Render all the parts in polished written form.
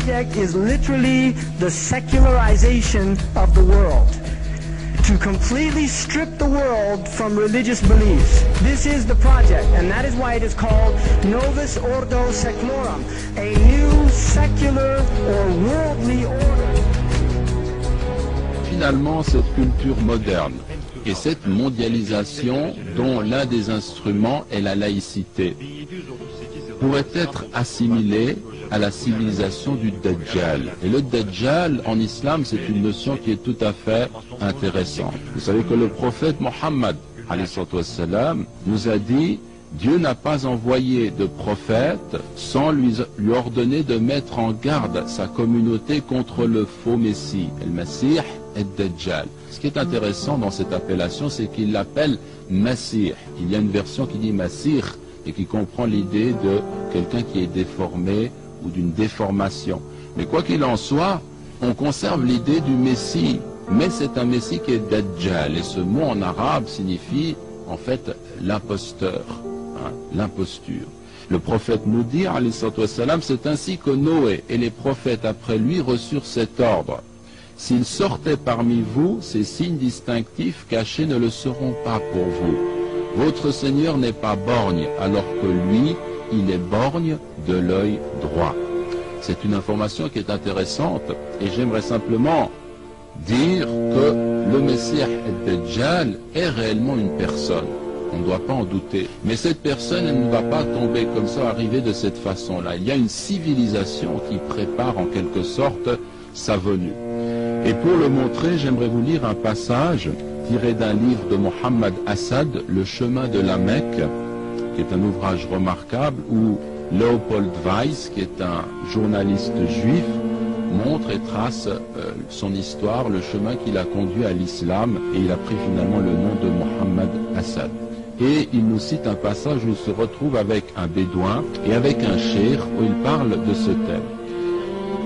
project is literally the secularization of the world. To completely strip the world from religious beliefs. This is the project, and that is why it is called Novus Ordo Seclorum, a new secular or worldly order. Finalement, cette culture moderne et cette mondialisation dont l'un des instruments est la laïcité pourrait être assimilée à la civilisation du Dajjal. Et le Dajjal, en islam, c'est une notion qui est tout à fait intéressante. Vous savez que le prophète Mohammed, nous a dit « Dieu n'a pas envoyé de prophète sans lui ordonner de mettre en garde sa communauté contre le faux Messie, le Messie et le Dajjal ». Ce qui est intéressant dans cette appellation, c'est qu'il l'appelle Masih. Il y a une version qui dit Masih et qui comprend l'idée de quelqu'un qui est déformé ou d'une déformation. Mais quoi qu'il en soit, on conserve l'idée du Messie, mais c'est un Messie qui est Dajjal, et ce mot en arabe signifie en fait l'imposteur, l'imposture. Le prophète nous dit, alayhi salatu wassalam, c'est ainsi que Noé et les prophètes après lui reçurent cet ordre. S'ils sortaient parmi vous, ces signes distinctifs cachés ne le seront pas pour vous. Votre Seigneur n'est pas borgne, alors que lui, il est borgne de l'œil droit. C'est une information qui est intéressante et j'aimerais simplement dire que le Messie Dajjal est réellement une personne. On ne doit pas en douter. Mais cette personne, elle ne va pas tomber comme ça, arriver de cette façon-là. Il y a une civilisation qui prépare en quelque sorte sa venue. Et pour le montrer, j'aimerais vous lire un passage tiré d'un livre de Mohammed Assad, Le chemin de la Mecque, qui est un ouvrage remarquable où Leopold Weiss, qui est un journaliste juif, montre et trace son histoire, le chemin qui l'a conduit à l'islam, et il a pris finalement le nom de Mohammed Assad. Et il nous cite un passage où il se retrouve avec un bédouin et avec un cheikh où il parle de ce thème.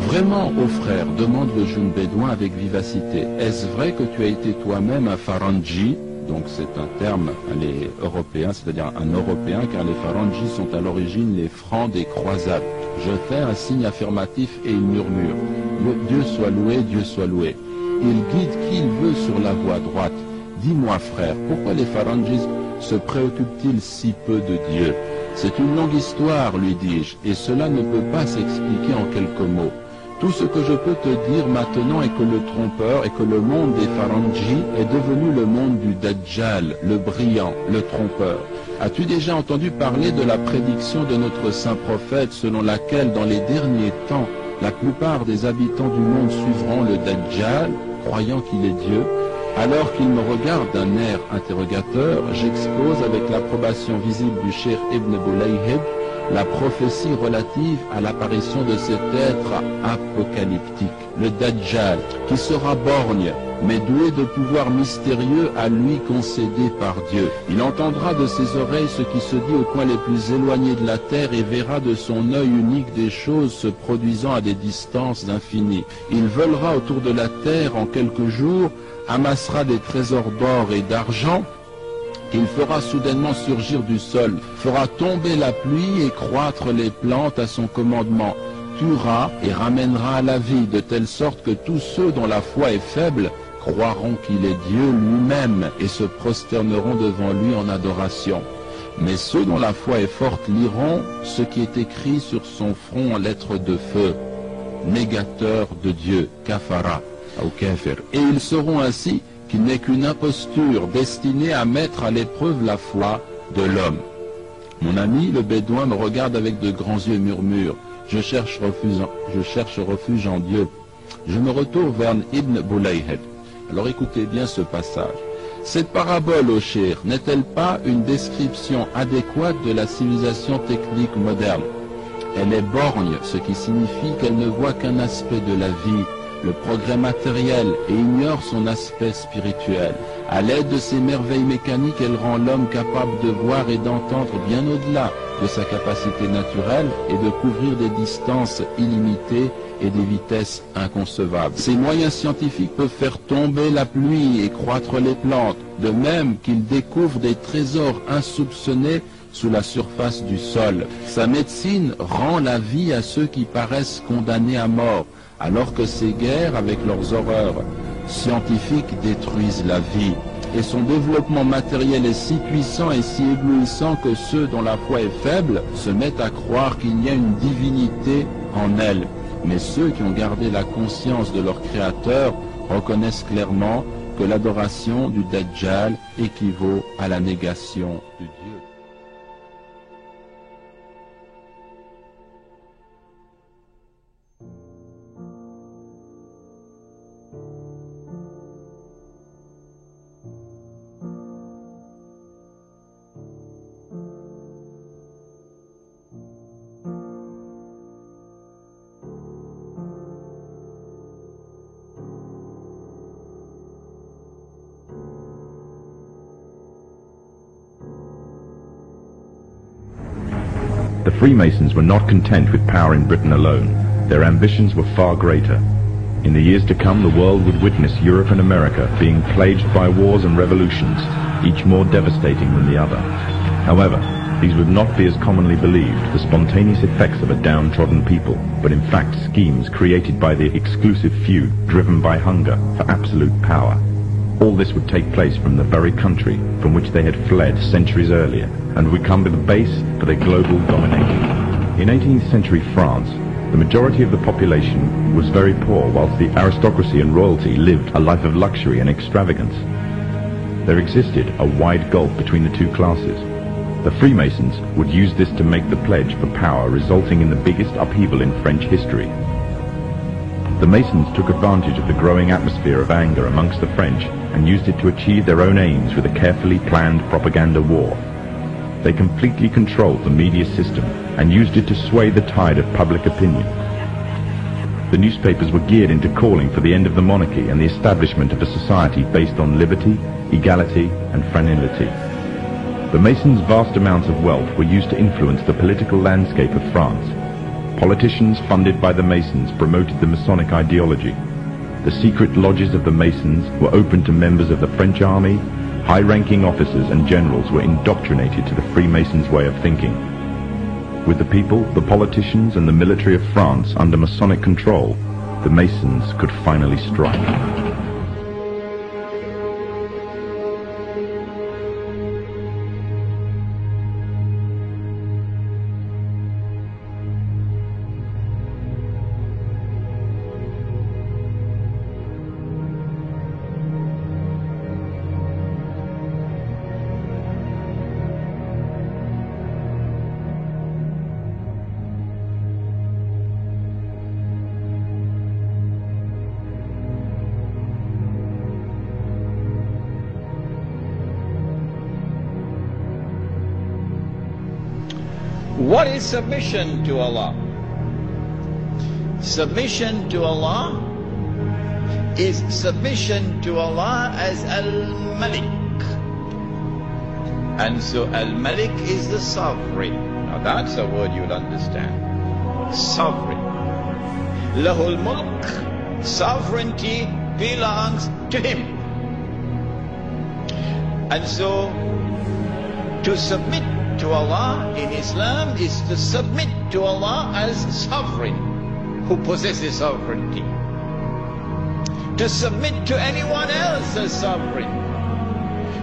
Vraiment, ô frère, demande le jeune bédouin avec vivacité, est-ce vrai que tu as été toi-même un Faranji? Donc c'est un terme européen, c'est-à-dire un Européen, car les Faranji sont à l'origine les Francs des croisades. Je fais un signe affirmatif et il murmure. Dieu soit loué, Dieu soit loué. Il guide qui il veut sur la voie droite. Dis-moi frère, pourquoi les Faranjis se préoccupent-ils si peu de Dieu? C'est une longue histoire, lui dis-je, et cela ne peut pas s'expliquer en quelques mots. Tout ce que je peux te dire maintenant est que le trompeur et que le monde des Faranji est devenu le monde du Dajjal, le brillant, le trompeur. As-tu déjà entendu parler de la prédiction de notre saint prophète selon laquelle dans les derniers temps, la plupart des habitants du monde suivront le Dajjal, croyant qu'il est Dieu? Alors qu'il me regarde d'un air interrogateur, j'expose avec l'approbation visible du cheikh Ibn Bulayhid la prophétie relative à l'apparition de cet être apocalyptique, le Dajjal, qui sera borgne, mais doué de pouvoirs mystérieux à lui concédés par Dieu. Il entendra de ses oreilles ce qui se dit aux coins les plus éloignés de la terre et verra de son œil unique des choses se produisant à des distances infinies. Il volera autour de la terre en quelques jours, amassera des trésors d'or et d'argent, qu'il fera soudainement surgir du sol, fera tomber la pluie et croître les plantes à son commandement, tuera et ramènera à la vie, de telle sorte que tous ceux dont la foi est faible croiront qu'il est Dieu lui-même et se prosterneront devant lui en adoration. Mais ceux dont la foi est forte liront ce qui est écrit sur son front en lettres de feu, négateur de Dieu, kafara, ou kafir. Et ils sauront ainsi qu'il n'est qu'une imposture destinée à mettre à l'épreuve la foi de l'homme. Mon ami, le bédouin, me regarde avec de grands yeux et murmure, je cherche refuge en Dieu. Je me retourne vers Ibn Bulayhid. Alors écoutez bien ce passage. Cette parabole, ô cheikh, n'est-elle pas une description adéquate de la civilisation technique moderne? Elle est borgne, ce qui signifie qu'elle ne voit qu'un aspect de la vie, le progrès matériel, et ignore son aspect spirituel. À l'aide de ces merveilles mécaniques, elle rend l'homme capable de voir et d'entendre bien au-delà de sa capacité naturelle et de couvrir des distances illimitées et des vitesses inconcevables. Ces moyens scientifiques peuvent faire tomber la pluie et croître les plantes, de même qu'ils découvrent des trésors insoupçonnés sous la surface du sol. Sa médecine rend la vie à ceux qui paraissent condamnés à mort, alors que ces guerres, avec leurs horreurs scientifiques, détruisent la vie. Et son développement matériel est si puissant et si éblouissant que ceux dont la foi est faible se mettent à croire qu'il y a une divinité en elle. Mais ceux qui ont gardé la conscience de leur Créateur reconnaissent clairement que l'adoration du Dajjal équivaut à la négation de Dieu. The Freemasons were not content with power in Britain alone. Their ambitions were far greater. In the years to come, the world would witness Europe and America being plagued by wars and revolutions, each more devastating than the other. However, these would not be as commonly believed, the spontaneous effects of a downtrodden people, but in fact schemes created by the exclusive few, driven by hunger for absolute power. All this would take place from the very country from which they had fled centuries earlier, and would come with a base for their global domination. In 18th century France, the majority of the population was very poor, whilst the aristocracy and royalty lived a life of luxury and extravagance. There existed a wide gulf between the two classes. The Freemasons would use this to make the pledge for power, resulting in the biggest upheaval in French history. The Masons took advantage of the growing atmosphere of anger amongst the French and used it to achieve their own aims with a carefully planned propaganda war. They completely controlled the media system and used it to sway the tide of public opinion. The newspapers were geared into calling for the end of the monarchy and the establishment of a society based on liberty, equality and fraternity. The Masons' vast amounts of wealth were used to influence the political landscape of France. Politicians funded by the Masons promoted the Masonic ideology. The secret lodges of the Masons were open to members of the French army. High-ranking officers and generals were indoctrinated to the Freemasons' way of thinking. With the people, the politicians and the military of France under Masonic control, the Masons could finally strike. What is submission to Allah? Submission to Allah is submission to Allah as Al-Malik. And so Al-Malik is the sovereign. Now that's a word you'll understand. Sovereign. Lahul Mulk, sovereignty belongs to him. And so to submit to Allah in Islam is to submit to Allah as sovereign, who possesses sovereignty. To submit to anyone else as sovereign,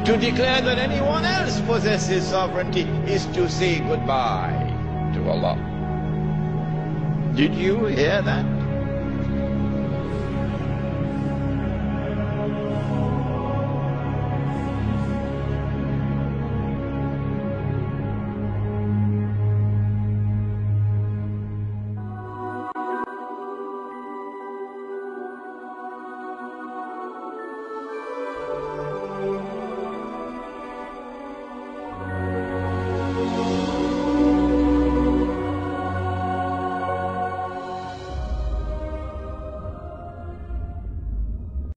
to declare that anyone else possesses sovereignty, is to say goodbye to Allah. Did you hear that?